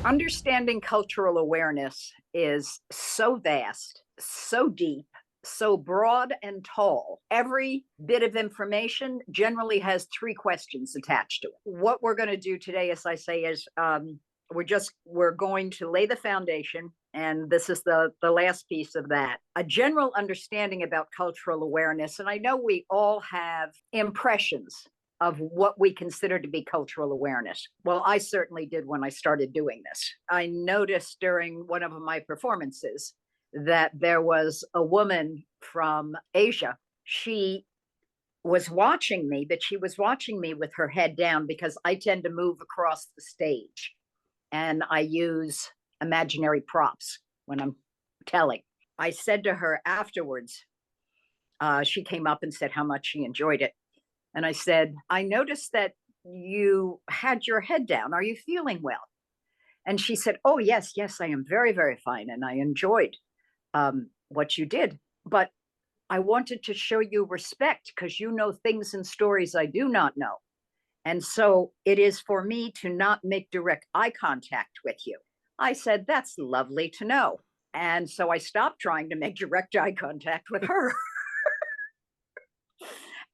Understanding cultural awareness is so vast, so deep, so broad and tall. Every bit of information generally has three questions attached to it. What we're going to do today, as I say, is we're going to lay the foundation, and this is the last piece of that. A general understanding about cultural awareness, and I know we all have impressions of what we consider to be cultural awareness. Well, I certainly did when I started doing this. I noticed during one of my performances that there was a woman from Asia. She was watching me, but she was watching me with her head down because I tend to move across the stage and I use imaginary props when I'm telling. I said to her afterwards, she came up and said how much she enjoyed it. And I said, I noticed that you had your head down. Are you feeling well? And she said, oh, yes, I am very, very fine. And I enjoyed what you did. But I wanted to show you respect because you know things and stories I do not know. And so it is for me to not make direct eye contact with you. I said, that's lovely to know. And so I stopped trying to make direct eye contact with her.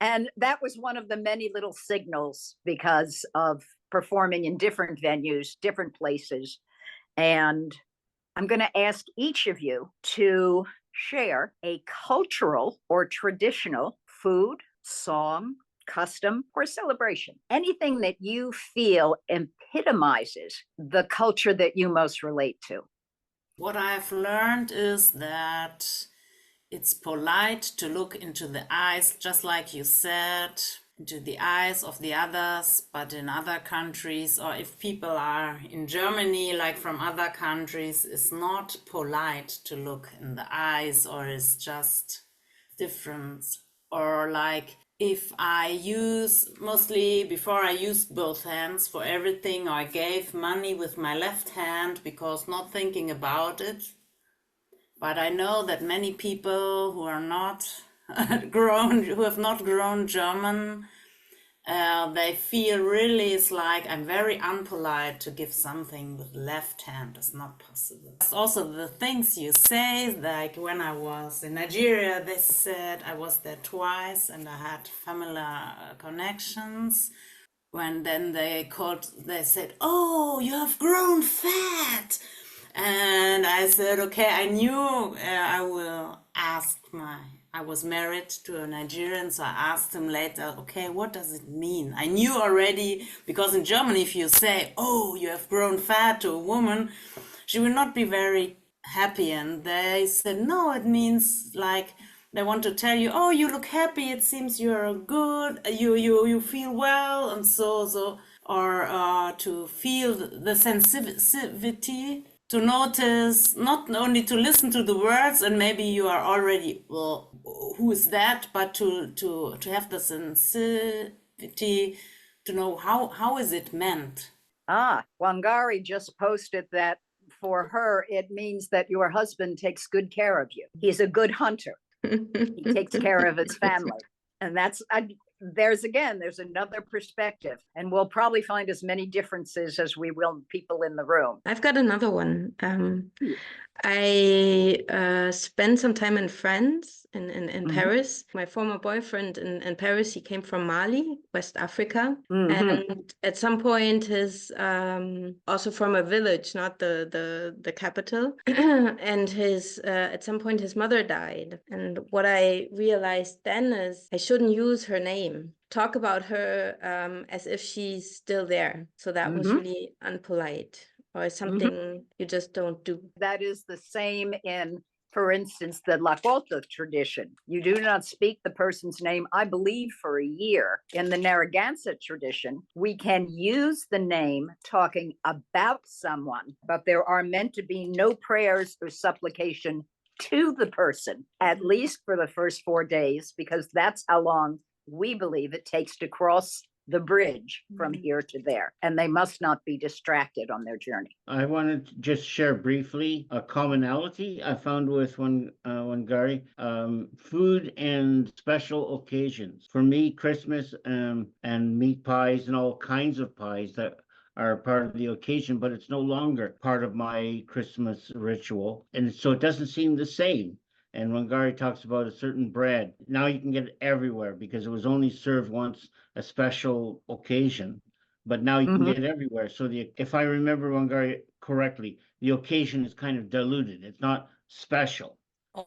And that was one of the many little signals because of performing in different venues, different places. And I'm going to ask each of you to share a cultural or traditional food, song, custom, or celebration. Anything that you feel epitomizes the culture that you most relate to. What I've learned is that it's polite to look into the eyes, just like you said, into the eyes of the others, but in other countries, or if people are in Germany, like from other countries, it's not polite to look in the eyes, or it's just different. Or like if I use, mostly before I used both hands for everything, or I gave money with my left hand because not thinking about it. But I know that many people who are not who have not grown German, they feel really it's like I'm very unpolite to give something with left hand. It's not possible. Also the things you say, like when I was in Nigeria, they said I was there twice and I had family connections. When then they said, oh, you have grown fat. And I said, okay, I knew I will ask I was married to a Nigerian, so I asked him later, okay, what does it mean? I knew already, because in Germany, if you say, oh, you have grown fat to a woman, she will not be very happy. And they said, no, it means like, they want to tell you, oh, you look happy, it seems you're good, you feel well, and so, or to feel the sensitivity, to notice, not only to listen to the words, and maybe you are already, well, who is that, but to have the sensitivity to know how is it meant. Wangari just posted that for her, it means that your husband takes good care of you. He's a good hunter. He takes care of his family. And there's another perspective, and we'll probably find as many differences as we will people in the room. I've got another one. I spent some time in France, in Paris. My former boyfriend in Paris, he came from Mali, West Africa. And at some point, his also from a village, not the capital. And at some point, his mother died. And what I realized then is I shouldn't use her name. Talk about her as if she's still there. So that was really unpolite, or something you just don't do. That is the same in, for instance, the Lakota tradition. You do not speak the person's name, I believe, for a year. In the Narragansett tradition, we can use the name talking about someone, but there are meant to be no prayers or supplication to the person, at least for the first 4 days, because that's how long we believe it takes to cross the bridge from here to there, and they must not be distracted on their journey. I wanted to just share briefly a commonality I found with Wangari, food and special occasions. For me, Christmas and meat pies and all kinds of pies that are part of the occasion, but it's no longer part of my Christmas ritual. And so it doesn't seem the same. And Wangari talks about a certain bread. Now you can get it everywhere because it was only served once a special occasion, but now you can get it everywhere. So if I remember Wangari correctly, the occasion is kind of diluted. It's not special.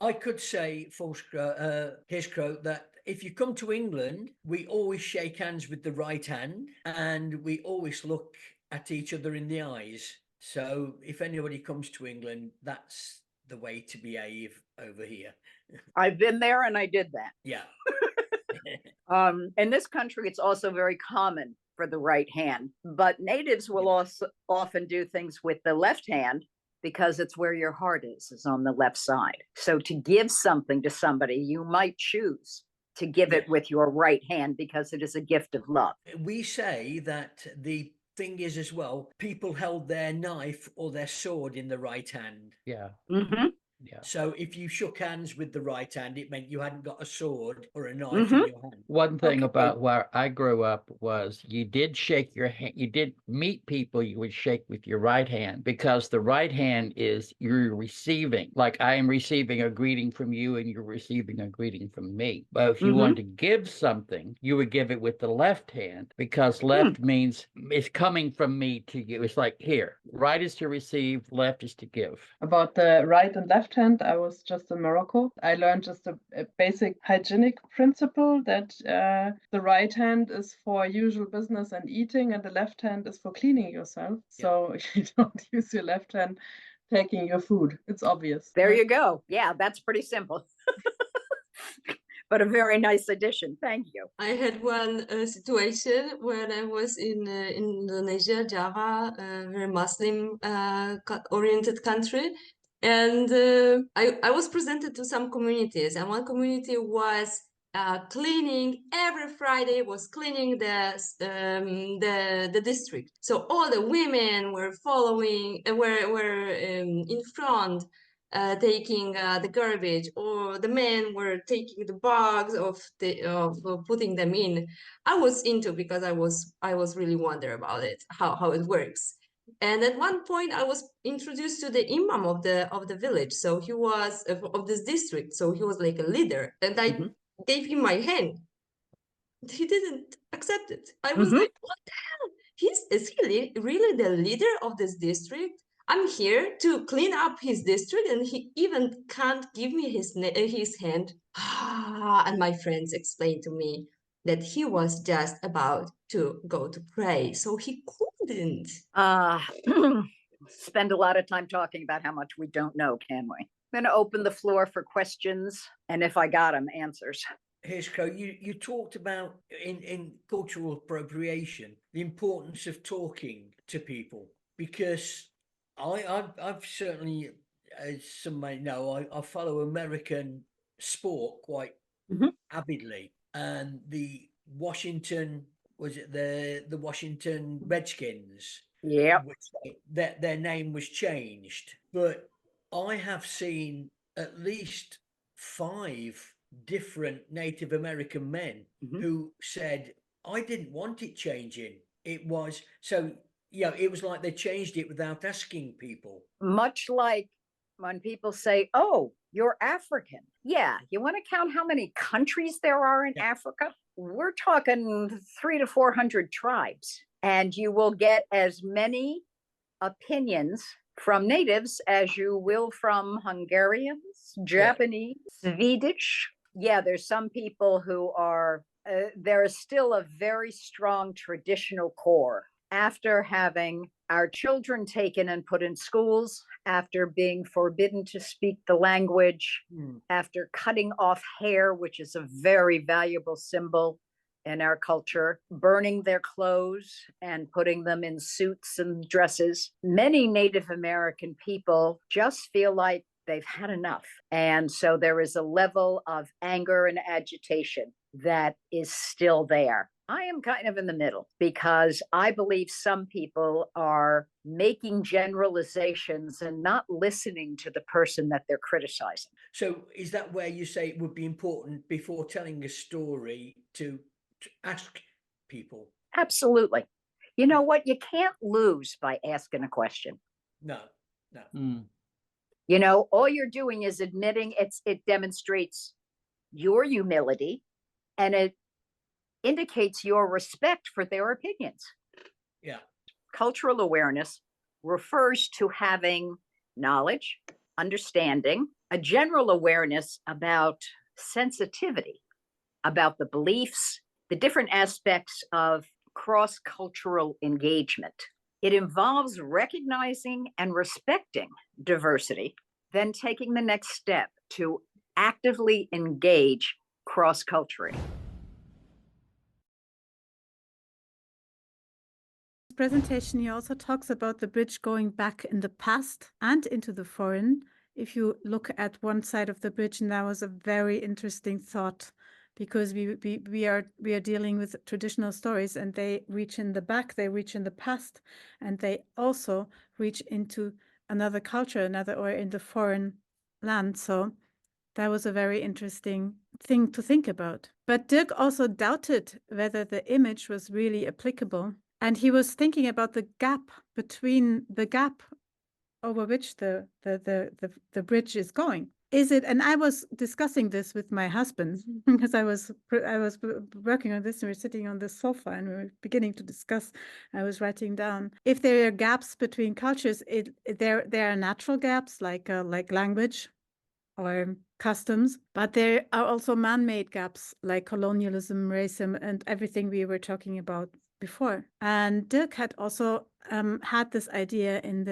I could say, Hirschkrow, that if you come to England, we always shake hands with the right hand and we always look at each other in the eyes. So if anybody comes to England, that's the way to behave over here. I've been there and I did that. Yeah. In this country, it's also very common for the right hand, but natives will also often do things with the left hand because it's where your heart is on the left side. So to give something to somebody, you might choose to give it with your right hand because it is a gift of love. We say that the thing is as well, people held their knife or their sword in the right hand. Yeah. Mm-hmm. Yeah. So if you shook hands with the right hand, it meant you hadn't got a sword or a knife in your hand. One thing Okay. about where I grew up was you did shake your hand, you did meet people, you would shake with your right hand because the right hand is you're receiving. Like I am receiving a greeting from you and you're receiving a greeting from me. But if you wanted to give something, you would give it with the left hand because left means it's coming from me to you. It's like here, right is to receive, left is to give. About the right and left hand, I was just in Morocco. I learned just a basic hygienic principle that the right hand is for usual business and eating, and the left hand is for cleaning yourself. So you don't use your left hand taking your food. It's obvious. There you go. Yeah, that's pretty simple. But a very nice addition. Thank you. I had one situation when I was in Indonesia, Java, a very Muslim-oriented country. And I was presented to some communities, and one community was cleaning every Friday. Was cleaning the district. So all the women were following, were in front, taking the garbage, or the men were taking the bags of putting them in. I was into because I was really wonder about it, how it works. And at one point, I was introduced to the imam of the village. So he was of this district. So he was like a leader, and I gave him my hand. He didn't accept it. I was like, "What the hell? Is he really the leader of this district? I'm here to clean up his district, and he even can't give me his hand." And my friends explained to me that he was just about to go to pray, so he couldn't. Spend a lot of time talking about how much we don't know, can we? I'm going to open the floor for questions, and if I got them, answers. Hirschkrow, you talked about in cultural appropriation the importance of talking to people, because I've certainly, as some may know, I follow American sport quite avidly, and the Washington Redskins? Yeah. Their name was changed, but I have seen at least 5 different Native American men who said, I didn't want it changing. It was it was like they changed it without asking people. Much like when people say, oh, you're African. Yeah, you want to count how many countries there are in Africa? We're talking 300 to 400 tribes, and you will get as many opinions from natives as you will from Hungarians, Japanese, Swedish. Yeah, there's some people who are, there is still a very strong traditional core. After having our children taken and put in schools, after being forbidden to speak the language, after cutting off hair, which is a very valuable symbol in our culture, burning their clothes and putting them in suits and dresses, many Native American people just feel like they've had enough. And so there is a level of anger and agitation that is still there. I am kind of in the middle because I believe some people are making generalizations and not listening to the person that they're criticizing. So is that where you say it would be important before telling a story to ask people? Absolutely. You know what? You can't lose by asking a question. No, no. Mm. You know, all you're doing is admitting it demonstrates your humility, and it indicates your respect for their opinions. Yeah. Cultural awareness refers to having knowledge, understanding, a general awareness about sensitivity, about the beliefs, the different aspects of cross-cultural engagement. It involves recognizing and respecting diversity, then taking the next step to actively engage cross-culturally. Presentation, he also talks about the bridge going back in the past and into the foreign. If you look at one side of the bridge, and that was a very interesting thought, because we are dealing with traditional stories, and they reach in the back, they reach in the past, and they also reach into another culture, or in the foreign land. So that was a very interesting thing to think about. But Dirk also doubted whether the image was really applicable. And he was thinking about the gap over which the bridge is going. Is it? And I was discussing this with my husband because I was working on this, and we were sitting on the sofa and we were beginning to discuss. I was writing down if there are gaps between cultures. There are natural gaps like language or customs, but there are also man-made gaps like colonialism, racism, and everything we were talking about before. And Dirk had also had this idea in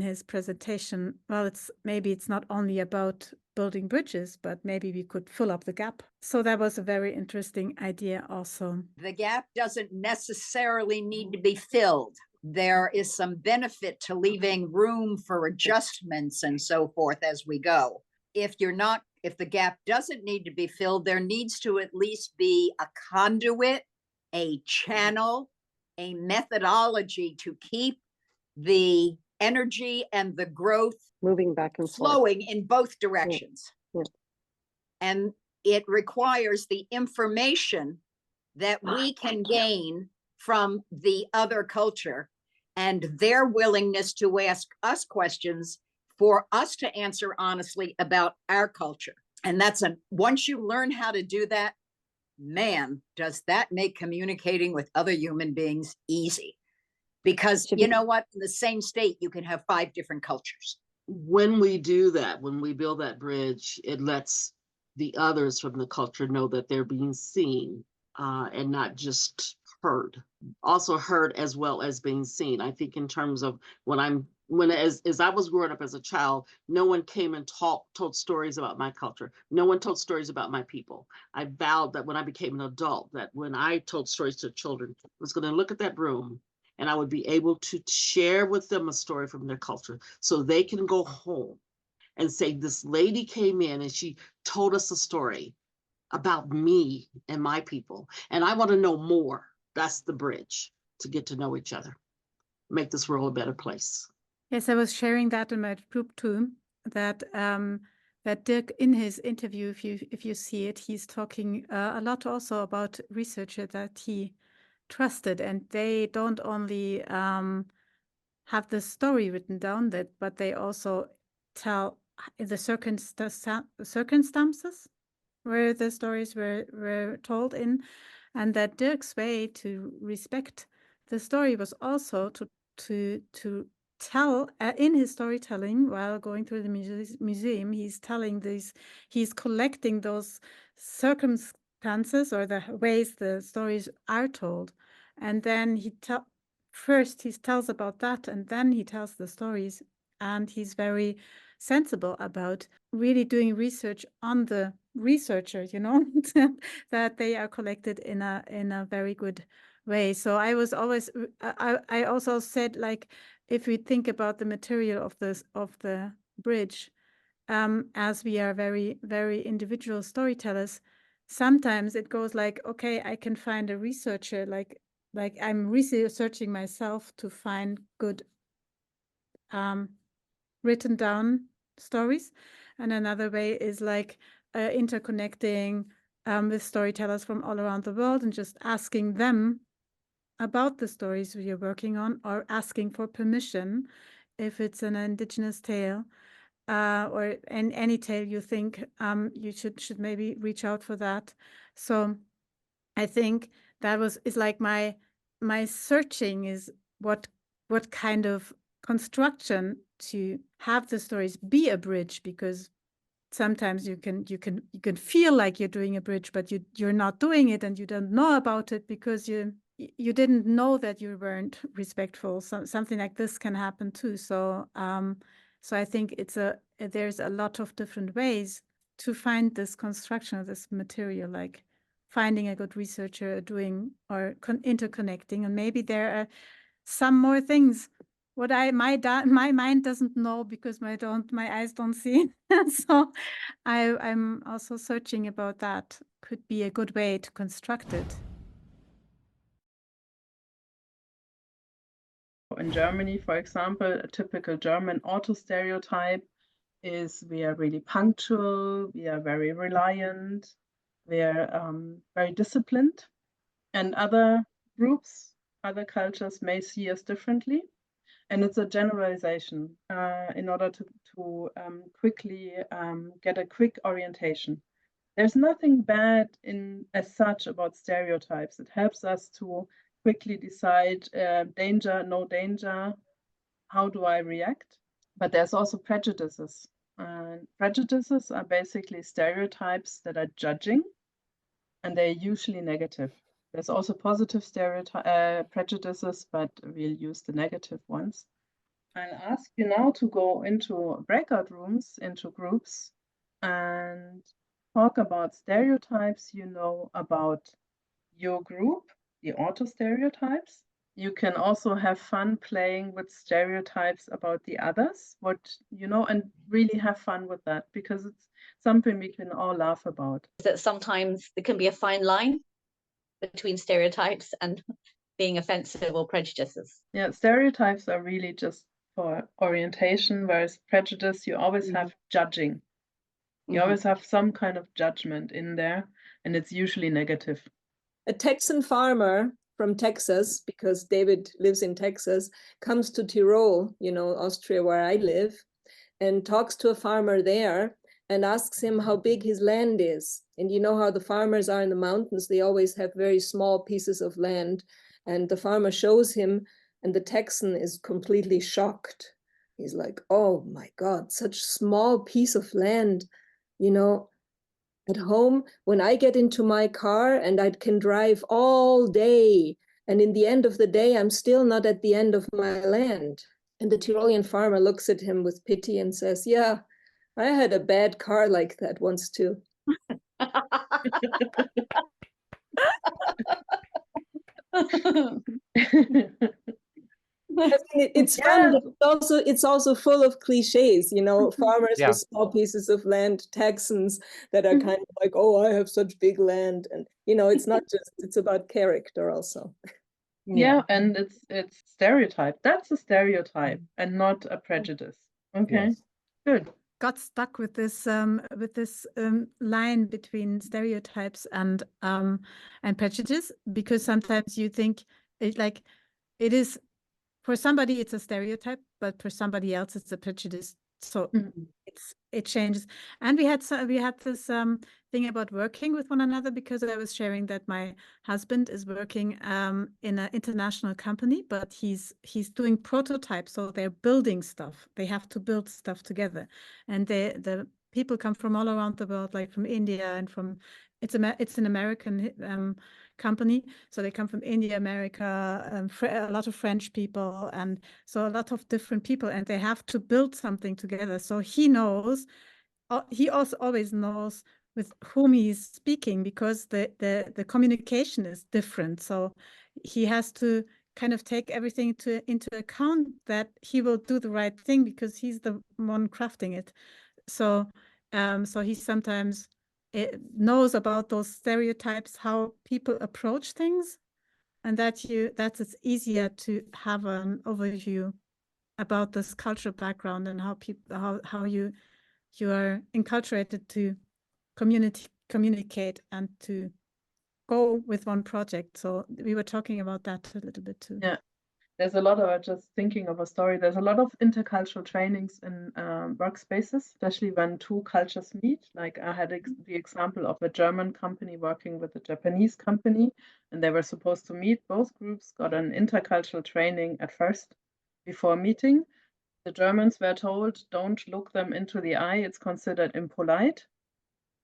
his presentation. Well, maybe it's not only about building bridges, but maybe we could fill up the gap. So that was a very interesting idea also. The gap doesn't necessarily need to be filled. There is some benefit to leaving room for adjustments and so forth as we go. If the gap doesn't need to be filled, there needs to at least be a conduit, a channel, a methodology to keep the energy and the growth moving back and flowing in both directions. Yeah. And it requires the information that we can gain from the other culture and their willingness to ask us questions for us to answer honestly about our culture. And once you learn how to do that, man, does that make communicating with other human beings easy. Because you know what, in the same state, you can have 5 different cultures. When we do that, when we build that bridge, it lets the others from the culture know that they're being seen and not just heard. Also heard as well as being seen. I think in terms of as I was growing up as a child, no one came and told stories about my culture. No one told stories about my people. I vowed that when I became an adult, that when I told stories to children, I was going to look at that room and I would be able to share with them a story from their culture so they can go home and say, this lady came in and she told us a story about me and my people. And I want to know more. That's the bridge to get to know each other, make this world a better place. Yes, I was sharing that in my group too, that Dirk, in his interview, if you see it, he's talking a lot also about researchers that he trusted, and they don't only have the story written down, but they also tell the circumstances where the stories were told in, and that Dirk's way to respect the story was also to tell in his storytelling while going through the museum. He's collecting those circumstances or the ways the stories are told, and then he tells about that, and then he tells the stories. And he's very sensible about really doing research on the researcher, that they are collected in a very good way. So I was always, I also said, like, if we think about the material of the bridge, as we are very, very individual storytellers, sometimes it goes like, okay, I can find a researcher, like I'm researching myself to find good written down stories. And another way is like interconnecting with storytellers from all around the world and just asking them about the stories you're working on, or asking for permission if it's an indigenous tale, or any tale you think you should maybe reach out for that. So I think that is like my searching is what kind of construction to have the stories be a bridge, because sometimes you can feel like you're doing a bridge, but you're not doing it, and you don't know about it because you didn't know that you weren't respectful. Something like this can happen too. So so I think there's a lot of different ways to find this construction of this material, like finding a good researcher, doing or interconnecting, and maybe there are some more things what my mind doesn't know because my eyes don't see. So I'm also searching about that. Could be a good way to construct it. In Germany, for example, a typical German auto stereotype is we are really punctual, we are very reliant, we are very disciplined, and other groups, other cultures may see us differently. And it's a generalization in order to quickly get a quick orientation. There's nothing bad as such about stereotypes. It helps us to quickly decide danger, no danger, how do I react? But there's also prejudices. Prejudices are basically stereotypes that are judging, and they're usually negative. There's also positive prejudices, but we'll use the negative ones. I'll ask you now to go into breakout rooms, into groups, and talk about stereotypes you know about your group, the auto stereotypes. You can also have fun playing with stereotypes about the others, what you know, and really have fun with that, because it's something we can all laugh about. That sometimes there can be a fine line between stereotypes and being offensive or prejudices. Yeah, stereotypes are really just for orientation, whereas prejudice, you always have judging. You always have some kind of judgment in there, and it's usually negative. A Texan farmer from Texas, because David lives in Texas, comes to Tyrol, Austria, where I live, and talks to a farmer there and asks him how big his land is. And you know how the farmers are in the mountains, they always have very small pieces of land. And the farmer shows him, and the Texan is completely shocked. He's like, oh my God, such small piece of land, At home, when I get into my car and I can drive all day, and in the end of the day, I'm still not at the end of my land. And the Tyrolean farmer looks at him with pity and says, yeah, I had a bad car like that once too. It's fun, but it's also full of cliches, farmers with small pieces of land, Texans that are kind of like, oh, I have such big land. And, it's not just, it's about character also. Yeah, and it's stereotype. That's a stereotype and not a prejudice. Okay, good. Got stuck with this line between stereotypes and prejudice, because sometimes you think it is, for somebody it's a stereotype, but for somebody else it's a prejudice. So it changes. And we had this thing about working with one another, because I was sharing that my husband is working in an international company, but he's doing prototypes, so they're building stuff. They have to build stuff together, and the people come from all around the world, like from India and from it's an American company, so they come from India, America, a lot of French people, and so a lot of different people, and they have to build something together. So he also always knows with whom he's speaking, because the communication is different. So he has to kind of take everything into account, that he will do the right thing because he's the one crafting it. So he sometimes knows about those stereotypes, how people approach things, and that it's easier to have an overview about this cultural background and how you are enculturated to communicate and to go with one project. So we were talking about that a little bit too. Yeah. There's a lot of, just thinking of a story, there's a lot of intercultural trainings in workspaces, especially when two cultures meet. Like I had the example of a German company working with a Japanese company, and they were supposed to meet. Both groups got an intercultural training at first before meeting. The Germans were told, don't look them into the eye, it's considered impolite.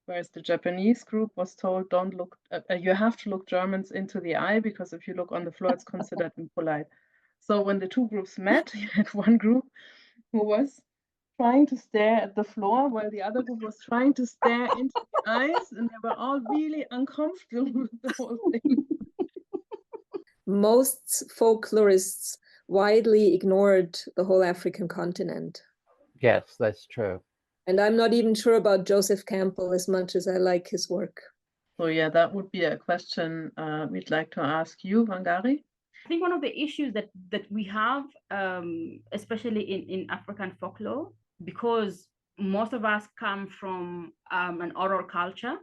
Whereas the Japanese group was told, don't look, you have to look Germans into the eye, because if you look on the floor, it's considered impolite. So when the two groups met, you had one group who was trying to stare at the floor while the other group was trying to stare into the eyes, and they were all really uncomfortable with the whole thing. Most folklorists widely ignored the whole African continent. Yes, that's true. And I'm not even sure about Joseph Campbell as much as I like his work. So yeah, that would be a question we'd like to ask you, Wangari. I think one of the issues that we have, especially in African folklore, because most of us come from an oral culture,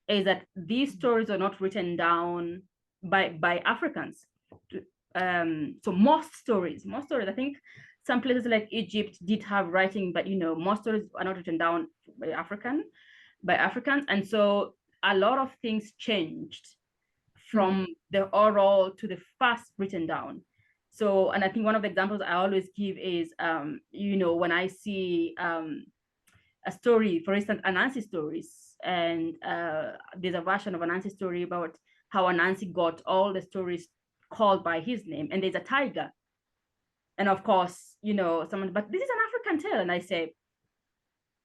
is that these stories are not written down by Africans. So most stories, I think some places like Egypt did have writing, but most stories are not written down by Africans, and so a lot of things changed from the oral to the fast written down. So, and I think one of the examples I always give is, when I see a story, for instance, Anansi stories, and there's a version of Anansi story about how Anansi got all the stories called by his name, and there's a tiger. And of course, someone, but this is an African tale. And I say,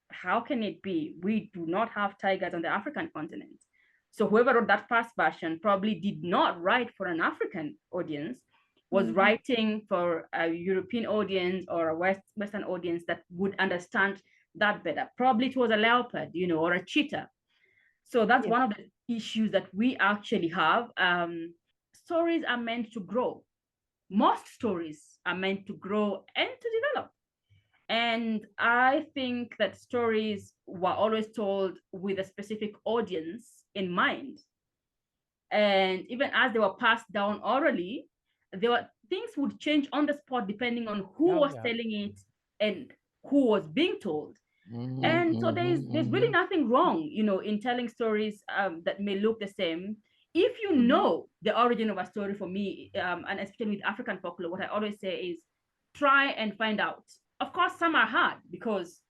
how can it be? We do not have tigers on the African continent. So whoever wrote that first version probably did not write for an African audience, was writing for a European audience or a Western audience that would understand that better. Probably it was a leopard, or a cheetah. So that's one of the issues that we actually have. Stories are meant to grow. Most stories are meant to grow and to develop. And I think that stories were always told with a specific audience in mind. And even as they were passed down orally, things would change on the spot depending on who was telling it and who was being told. And so there's really nothing wrong, in telling stories that may look the same. If you know the origin of a story, for me, and especially with African folklore, what I always say is try and find out. Of course, some are hard because,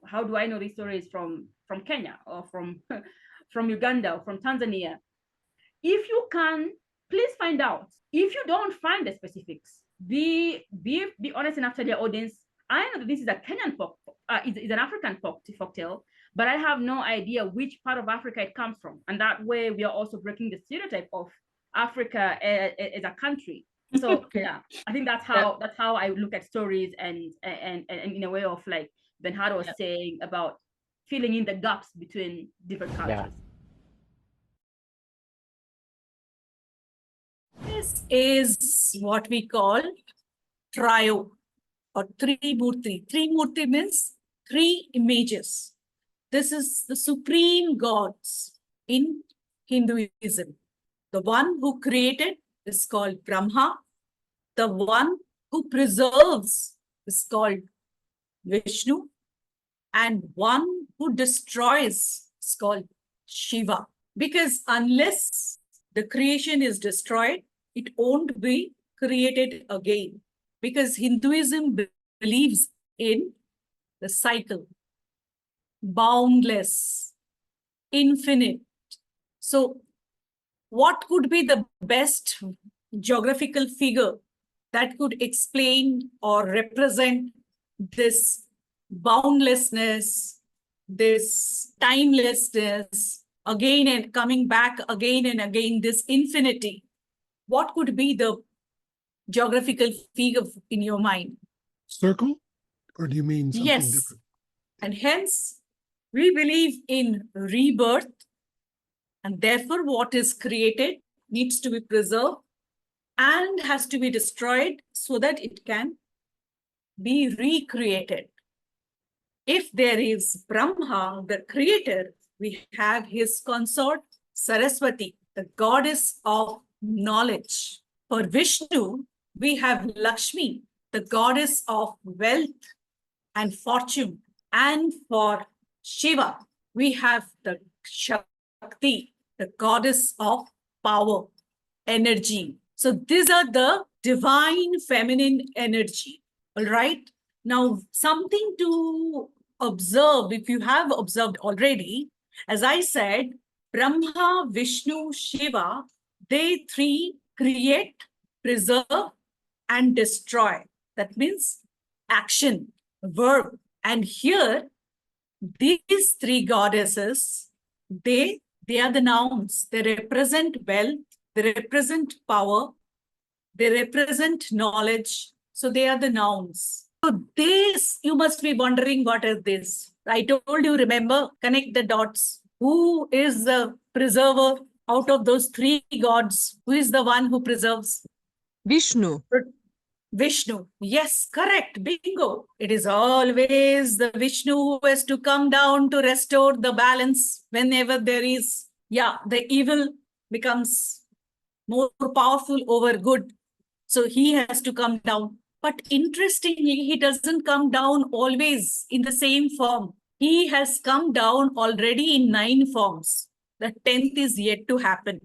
how do I know these stories from Kenya or from Uganda or from Tanzania? If you can, please find out. If you don't find the specifics, be honest enough to your audience. I know that this is a Kenyan is an African folktale, but I have no idea which part of Africa it comes from. And that way we are also breaking the stereotype of Africa as a country. So yeah, I think that's how I look at stories, and in a way of like Bernardo was saying about filling in the gaps between different cultures. This is what we call trio or Trimurti. Trimurti means three images. This is the supreme gods in Hinduism. The one who created is called Brahma. The one who preserves is called Vishnu. And one who destroys is called Shiva. Because unless the creation is destroyed, it won't be created again. Because Hinduism believes in the cycle, boundless, infinite. So what could be the best geographical figure that could explain or represent this boundlessness, this timelessness, again and coming back again and again, this infinity? What could be the geographical figure in your mind? Circle? Or do you mean something different? And hence, we believe in rebirth, and therefore what is created needs to be preserved and has to be destroyed so that it can be recreated. If there is Brahma, the creator, we have his consort Saraswati. the goddess of knowledge. For Vishnu, we have Lakshmi, the goddess of wealth and fortune. And for Shiva, we have the Shakti, the goddess of power, energy. So these are the divine feminine energy. All right. Now, something to observe, if you have observed already, as I said, Brahma, Vishnu, Shiva, they three create, preserve, and destroy. That means action, verb. And here, these three goddesses, they are the nouns. They represent wealth, they represent power, they represent knowledge. So they are the nouns. So this, you must be wondering, what is this? I told you, remember, connect the dots. Who is the preserver out of those three gods? Who is the one who preserves? Vishnu. Vishnu. Yes, correct. Bingo. It is always the Vishnu who has to come down to restore the balance whenever there is, the evil becomes more powerful over good. So he has to come down. But interestingly, he doesn't come down always in the same form. He has come down already in 9 forms. The 10th is yet to happen.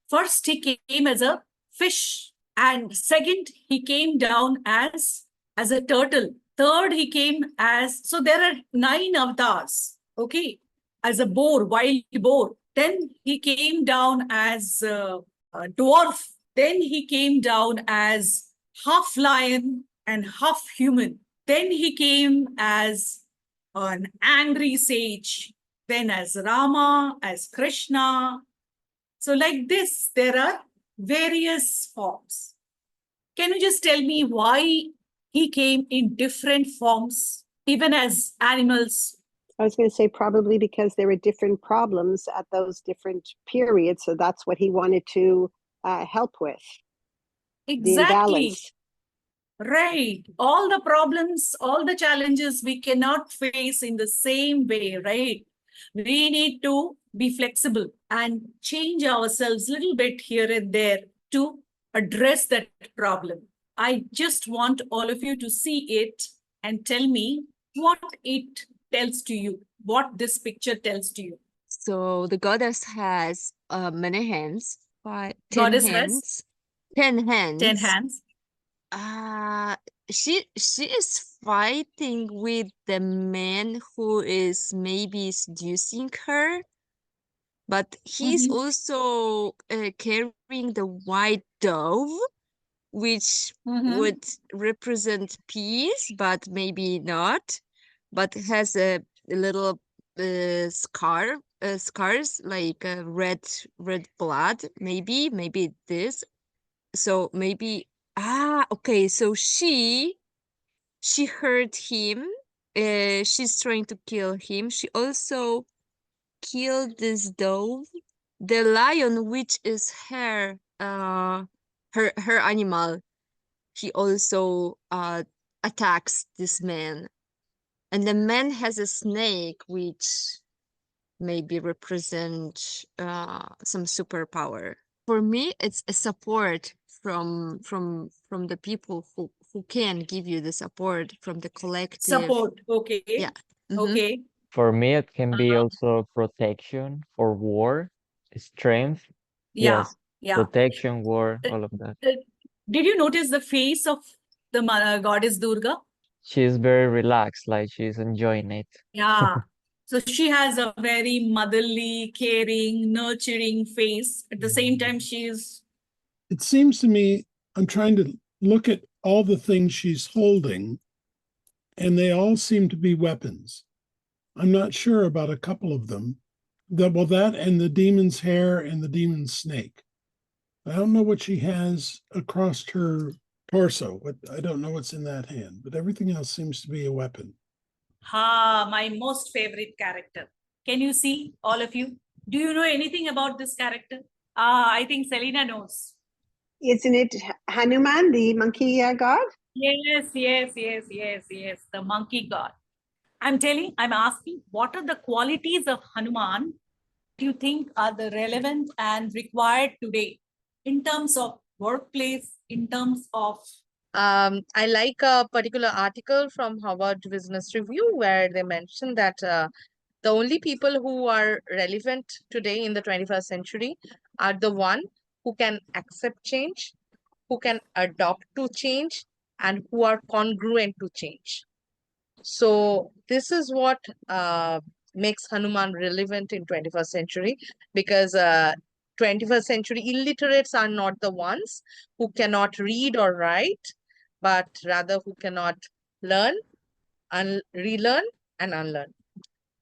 First, he came as a fish. And second, he came down as a turtle. Third, he came as, so there are 9 avatars, okay, as a boar, wild boar. Then he came down as a dwarf. Then he came down as half lion and half human. Then he came as an angry sage. Then as Rama, as Krishna. So like this, there are various forms. Can you just tell me why he came in different forms, even as animals? I was going to say probably because there were different problems at those different periods. So that's what he wanted to help with. Exactly. The imbalance. Right. All the problems, all the challenges we cannot face in the same way, right? We need to be flexible and change ourselves a little bit here and there to address that problem. I just want all of you to see it and tell me what it tells to you, what this picture tells to you. So the goddess has many hands, 10 Goddess hands. has 10 hands. 10 hands. She is fighting with the man who is maybe seducing her, but he's also carrying the white dove, which would represent peace, but maybe not, but has a little scars like red blood, maybe this. So maybe okay, so she hurt him. She's trying to kill him. She also killed this dove. The lion, which is her animal, he also attacks this man. And the man has a snake, which maybe represent some superpower. For me, it's a support from the people who can give you the support from the collective support. Okay. Yeah. Okay. For me, it can be also protection or war, strength. Yeah. Yes, Yeah. protection, war, all of that. Did you notice the face of the goddess Durga? She's very relaxed, like she's enjoying it. Yeah. So she has a very motherly, caring, nurturing face. At the same time, she's... It seems to me, I'm trying to look at all the things she's holding, and they all seem to be weapons. I'm not sure about a couple of them. That and the demon's hair and the demon's snake. I don't know what she has across her torso. I don't know what's in that hand, but everything else seems to be a weapon. My most favorite character. Can you see, all of you? Do you know anything about this character? I think Selena knows. Isn't it Hanuman, the monkey god? Yes. The monkey god. I'm asking, what are the qualities of Hanuman do you think are the relevant and required today in terms of workplace, in terms of I like a particular article from Harvard Business Review where they mentioned that the only people who are relevant today in the 21st century are the one who can accept change, who can adopt to change, and who are congruent to change. So this is what makes Hanuman relevant in 21st century, because 21st century illiterates are not the ones who cannot read or write, but rather who cannot learn, relearn, and unlearn.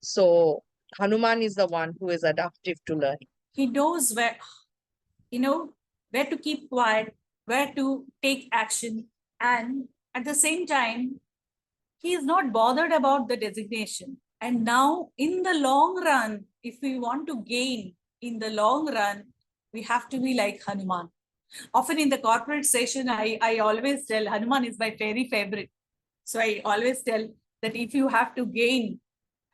So Hanuman is the one who is adaptive to learning. he knows where, where to keep quiet, where to take action, and at the same time, he is not bothered about the designation. And now, in the long run, if we want to gain in the long run, we have to be like Hanuman. Often in the corporate session, I always tell Hanuman is my very favorite. So I always tell that if you have to gain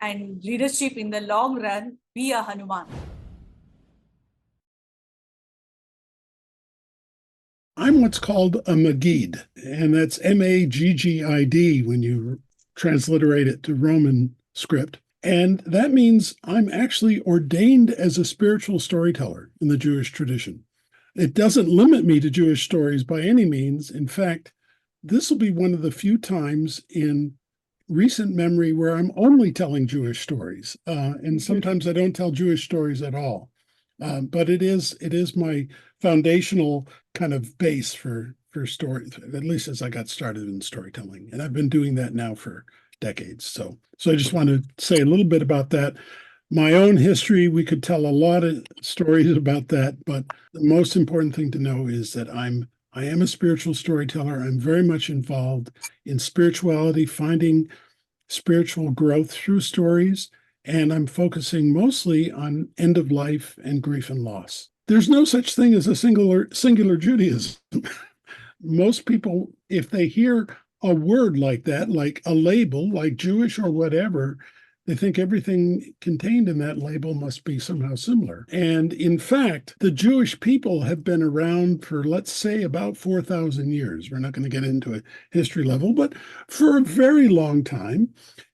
and leadership in the long run, be a Hanuman. I'm what's called a Maggid, and that's Maggid when you transliterate it to Roman script. And that means I'm actually ordained as a spiritual storyteller in the Jewish tradition. It doesn't limit me to Jewish stories by any means. In fact, this will be one of the few times in recent memory where I'm only telling Jewish stories. And sometimes I don't tell Jewish stories at all. But it is my foundational kind of base for story, at least as I got started in storytelling. And I've been doing that now for decades. So I just want to say a little bit about that. My own history, we could tell a lot of stories about that, but the most important thing to know is that I am a spiritual storyteller. I'm very much involved in spirituality, finding spiritual growth through stories, and I'm focusing mostly on end of life and grief and loss. There's no such thing as a singular Judaism. Most people, if they hear a word like that, like a label, like Jewish or whatever, they think everything contained in that label must be somehow similar. And in fact, the Jewish people have been around for, let's say, about 4,000 years. We're not going to get into a history level, but for a very long time.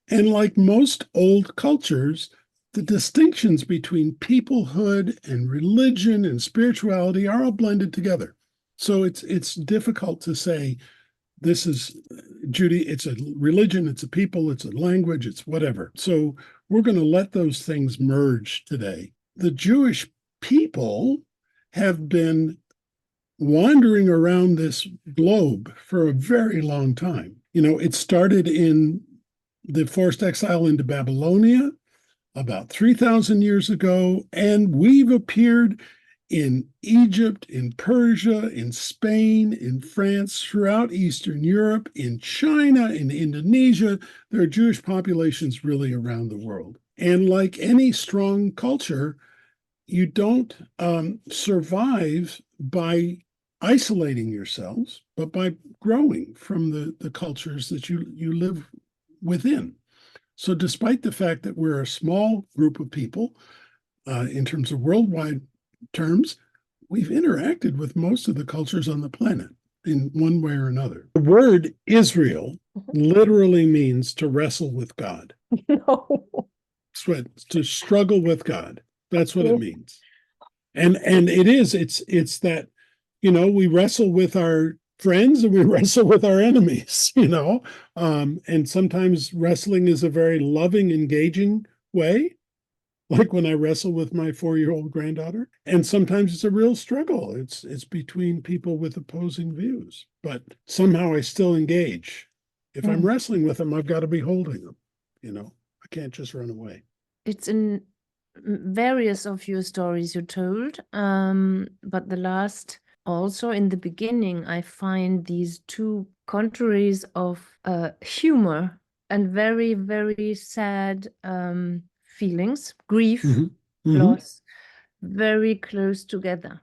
And like most old cultures, the distinctions between peoplehood and religion and spirituality are all blended together. So it's difficult to say this is it's a religion, it's a people, it's a language, it's whatever. So we're going to let those things merge today. The Jewish people have been wandering around this globe for a very long time. It started in the forced exile into Babylonia about 3,000 years ago, and we've appeared in Egypt, in Persia, in Spain, in France, throughout Eastern Europe, in China, in Indonesia. There are Jewish populations really around the world. And like any strong culture, you don't survive by isolating yourselves, but by growing from the cultures that you live within. So despite the fact that we're a small group of people, in terms of worldwide terms, we've interacted with most of the cultures on the planet in one way or another. The word Israel literally means to wrestle with God. No. To struggle with God. That's what it means. And it's that, we wrestle with our friends and we wrestle with our enemies, and sometimes wrestling is a very loving, engaging way. Like when I wrestle with my 4-year-old granddaughter. And sometimes it's a real struggle. It's between people with opposing views. But somehow I still engage. If I'm wrestling with them, I've got to be holding them. I can't just run away. It's in various of your stories you told, but the last, also in the beginning, I find these two contraries of humor and very, very sad feelings, grief, loss, very close together.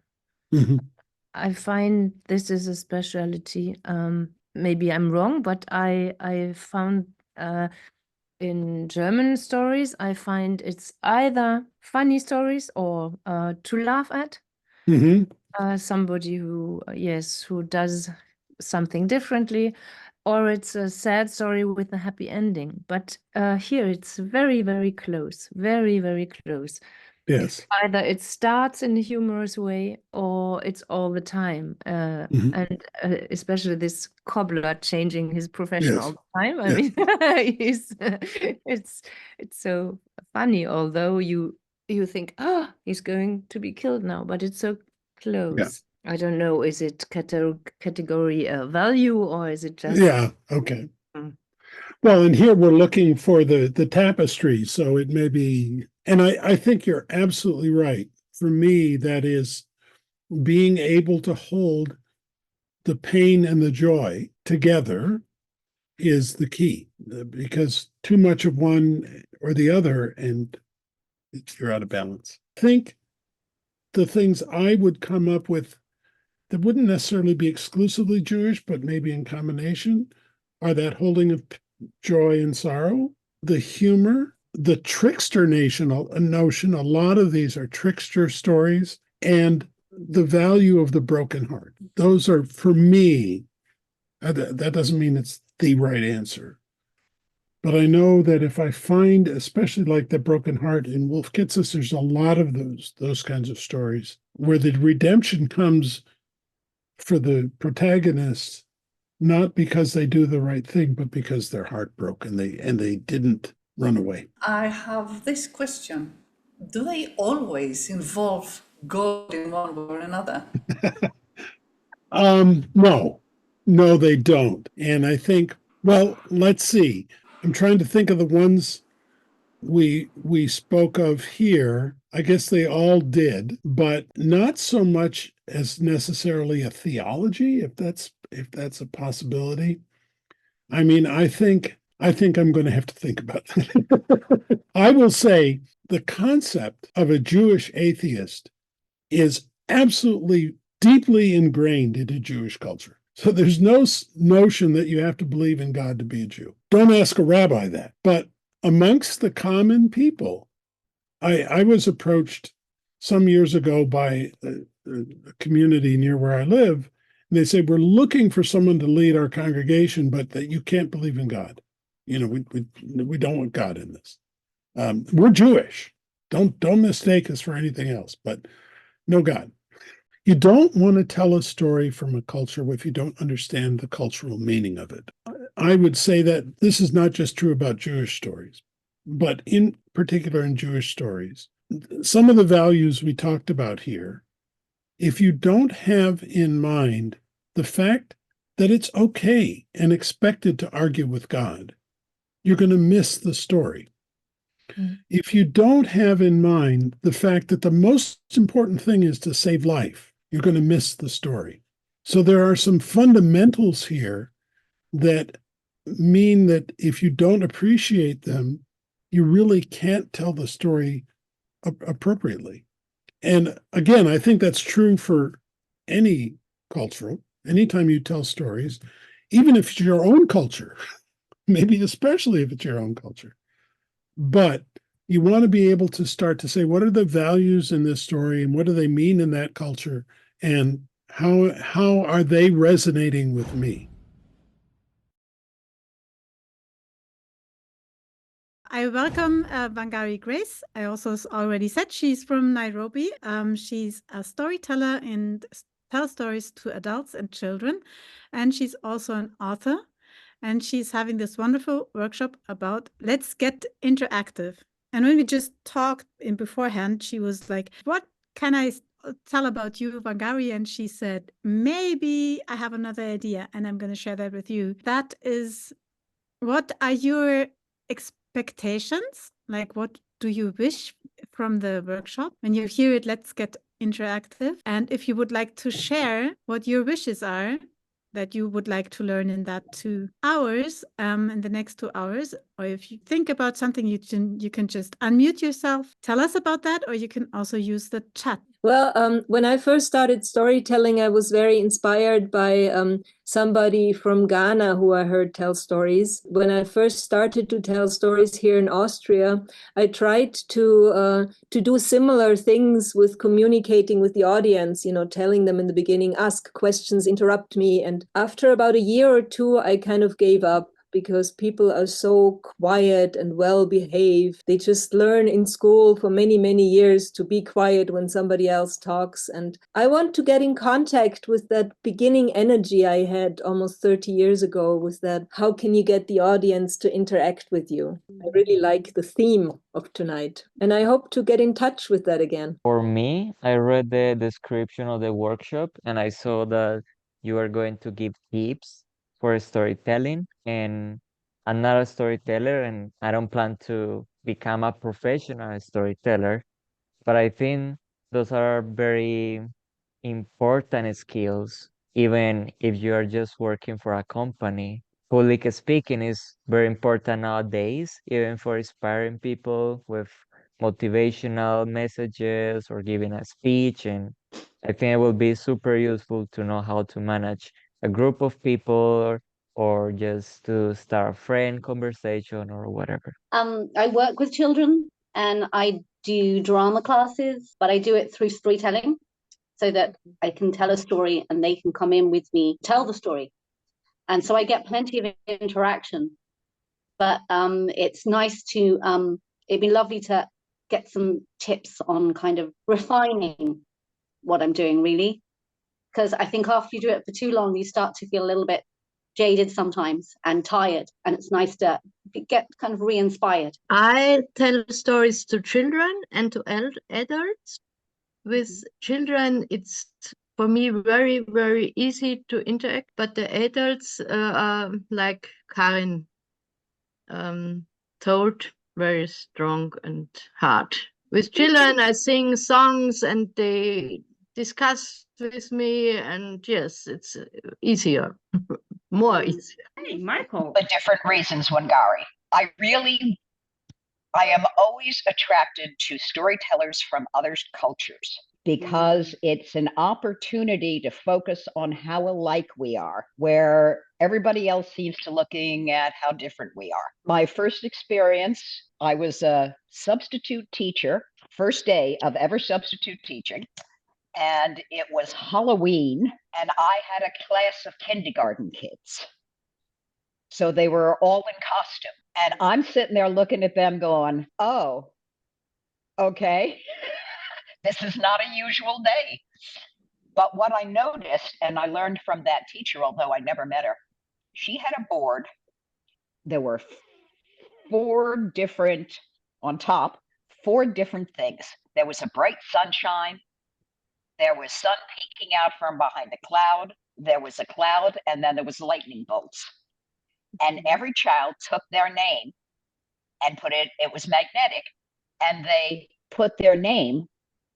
I find this is a speciality. Maybe I'm wrong, but I found in German stories, I find it's either funny stories or to laugh at. Somebody who, yes, who does something differently, or it's a sad story with a happy ending. But here it's very, very close, very, very close. Yes. Either it starts in a humorous way or it's all the time. And especially this cobbler changing his profession all the time. I mean, it's so funny, although you think, oh, he's going to be killed now, but it's so close. I don't know, is it category value or is it just... Yeah, okay. Well, and here we're looking for the tapestry, so it may be, and I think you're absolutely right. For me, that is being able to hold the pain and the joy together is the key, because too much of one or the other, and you're out of balance. I think the things I would come up with that wouldn't necessarily be exclusively Jewish, but maybe in combination, are that holding of joy and sorrow, the humor, the trickster notion. A lot of these are trickster stories, and the value of the broken heart. Those are, for me, that doesn't mean it's the right answer. But I know that if I find, especially like the broken heart in Wolf Kitsis, there's a lot of those kinds of stories where the redemption comes for the protagonist, not because they do the right thing, but because they're heartbroken and they didn't run away. I have this question. Do they always involve God in one way or another? No, they don't. And I think, well, let's see. I'm trying to think of the ones we spoke of here. I guess they all did, but not so much as necessarily a theology, if that's a possibility. I mean, I think I'm going to have to think about that. I will say the concept of a Jewish atheist is absolutely deeply ingrained into Jewish culture. So there's no notion that you have to believe in God to be a Jew. Don't ask a rabbi that. But amongst the common people, I was approached some years ago by a community near where I live, and they said, we're looking for someone to lead our congregation, but that you can't believe in God. You know, we don't want God in this. We're Jewish. Don't mistake us for anything else, but no God. You don't want to tell a story from a culture if you don't understand the cultural meaning of it. I would say that this is not just true about Jewish stories, but in particular in Jewish stories. Some of the values we talked about here, if you don't have in mind the fact that it's okay and expected to argue with God, you're going to miss the story. If you don't have in mind the fact that the most important thing is to save life, you're going to miss the story. So there are some fundamentals here that mean that if you don't appreciate them, you really can't tell the story appropriately. And again, I think that's true for any cultural, anytime you tell stories, even if it's your own culture, maybe especially if it's your own culture. But you want to be able to start to say, what are the values in this story and what do they mean in that culture? And how are they resonating with me? I welcome Wangari Grace. I also already said she's from Nairobi. She's a storyteller and tells stories to adults and children. And she's also an author. And she's having this wonderful workshop about let's get interactive. And when we just talked in beforehand, she was like, what can I tell about you, Wangari? And she said, maybe I have another idea and I'm going to share that with you. That is, what are your expectations? Like, what do you wish from the workshop? When you hear it, let's get interactive. And if you would like to share what your wishes are, that you would like to learn in that 2 hours, in the next 2 hours, or if you think about something, you can just unmute yourself, tell us about that, or you can also use the chat. Well, when I first started storytelling, I was very inspired by somebody from Ghana who I heard tell stories. When I first started to tell stories here in Austria, I tried to do similar things with communicating with the audience, you know, telling them in the beginning, ask questions, interrupt me. And after about a year or two, I kind of gave up, because people are so quiet and well behaved. They just learn in school for many, many years to be quiet when somebody else talks. And I want to get in contact with that beginning energy I had almost 30 years ago, with that, how can you get the audience to interact with you? I really like the theme of tonight, and I hope to get in touch with that again. For me, I read the description of the workshop and I saw that you are going to give tips for storytelling, and I'm not a storyteller and I don't plan to become a professional storyteller, but I think those are very important skills, even if you are just working for a company. Public speaking is very important nowadays, even for inspiring people with motivational messages or giving a speech. And I think it will be super useful to know how to manage a group of people, or just to start a friend conversation or whatever. I work with children and I do drama classes, but I do it through storytelling, so that I can tell a story and they can come in with me, tell the story. And so I get plenty of interaction. But it's nice to, it'd be lovely to get some tips on kind of refining what I'm doing, really. Because I think after you do it for too long, you start to feel a little bit jaded sometimes and tired. And it's nice to get kind of re-inspired. I tell stories to children and to adults. With children, it's for me very, very easy to interact, but the adults are like Karin told, very strong and hard. With children, I sing songs and they discuss with me, and yes, it's easier, more easier. Hey, Michael. For different reasons, Wangari. I am always attracted to storytellers from other cultures, because it's an opportunity to focus on how alike we are, where everybody else seems to looking at how different we are. My first experience, I was a substitute teacher, first day of ever substitute teaching, and it was Halloween, and I had a class of kindergarten kids. So they were all in costume. And I'm sitting there looking at them going, oh, okay, this is not a usual day. But what I noticed, and I learned from that teacher, although I never met her, she had a board. There were four different things. There was a bright sunshine. There was sun peeking out from behind a cloud. There was a cloud, and then there was lightning bolts. And every child took their name and it was magnetic, and they put their name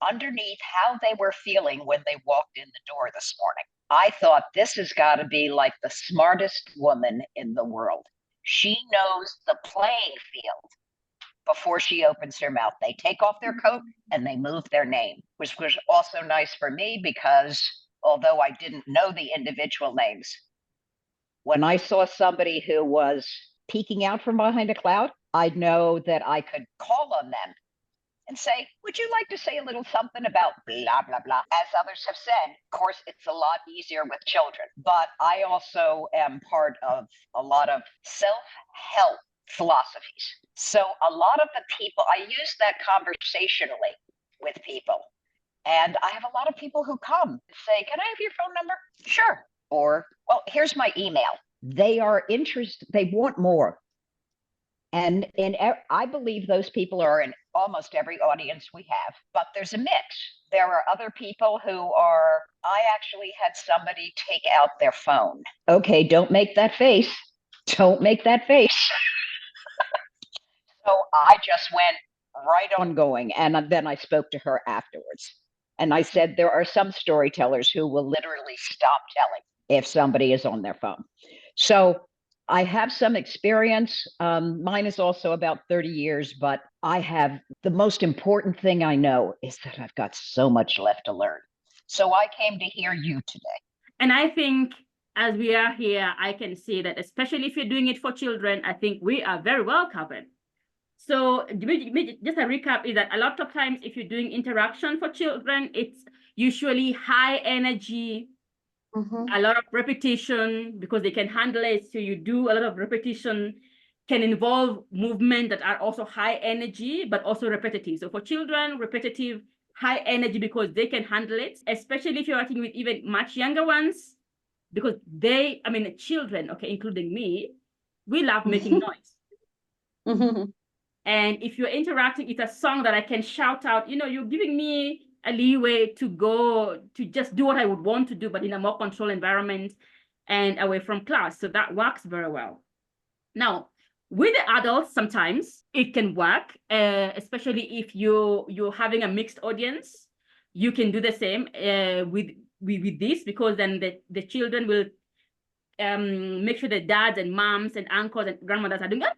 underneath how they were feeling when they walked in the door this morning. I thought, this has got to be like the smartest woman in the world. She knows the playing field before she opens her mouth. They take off their coat and they move their name, which was also nice for me, because although I didn't know the individual names, when I saw somebody who was peeking out from behind a cloud, I'd know that I could call on them and say, would you like to say a little something about blah, blah, blah? As others have said, of course, it's a lot easier with children, but I also am part of a lot of self-help philosophies. So a lot of the people, I use that conversationally with people. And I have a lot of people who come and say, can I have your phone number? Sure. Or, well, here's my email. They are interested, they want more. And I believe those people are in almost every audience we have, but there's a mix. There are other people who are, I actually had somebody take out their phone. Okay, don't make that face. Don't make that face. So I just went right on going. And then I spoke to her afterwards. And I said, there are some storytellers who will literally stop telling if somebody is on their phone. So I have some experience. Mine is also about 30 years, but I have, the most important thing I know is that I've got so much left to learn. So I came to hear you today. And I think as we are here, I can say that especially if you're doing it for children, I think we are very well covered. So just a recap is that a lot of times if you're doing interaction for children, it's usually high energy, a lot of repetition because they can handle it. So you do a lot of repetition, can involve movement that are also high energy, but also repetitive. So for children, repetitive, high energy because they can handle it, especially if you're working with even much younger ones, because they, I mean, children, okay, including me, we love making noise. And if you're interacting, it's a song that I can shout out, you know, you're giving me a leeway to go to just do what I would want to do, but in a more controlled environment and away from class. So that works very well. Now, with the adults, sometimes it can work, especially if you're having a mixed audience. You can do the same with this, because then the children will make sure that dads and moms and uncles and grandmothers are doing it.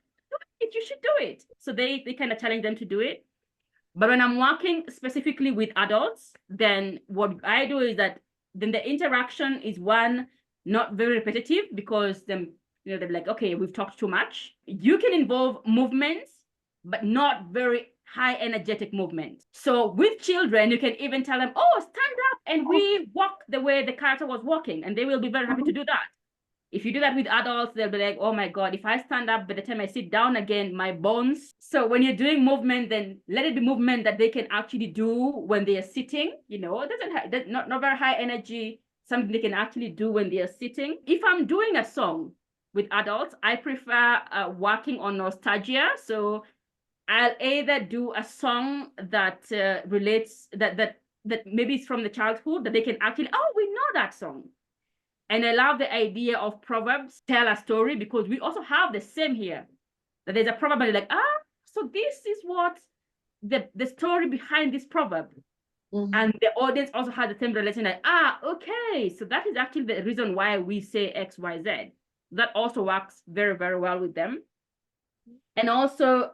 You should do it. So they kind of challenge them to do it. But when I'm working specifically with adults, then what I do is that then the interaction is one, not very repetitive, because then, you know, they're like, okay, we've talked too much. You can involve movements, but not very high energetic movements. So with children, you can even tell them, oh, stand up and we walk the way the character was walking, and they will be very happy to do that. If you do that with adults, they'll be like, oh my God, if I stand up, by the time I sit down again, my bones. So when you're doing movement, then let it be movement that they can actually do when they are sitting. You know, it doesn't not very high energy, something they can actually do when they are sitting. If I'm doing a song with adults, I prefer working on nostalgia. So I'll either do a song that relates, that maybe it's from the childhood, that they can actually, oh, we know that song. And I love the idea of proverbs tell a story, because we also have the same here. That there's a proverb and you're like, so this is what the story behind this proverb. And the audience also has the same relation, like, okay, so that is actually the reason why we say X, Y, Z. That also works very, very well with them. And also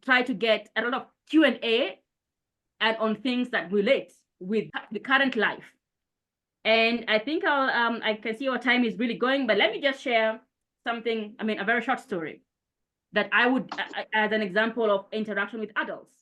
try to get a lot of Q&A and on things that relate with the current life. And I think I can see our time is really going, but let me just share something, I mean, a very short story that I would, as an example of interaction with adults.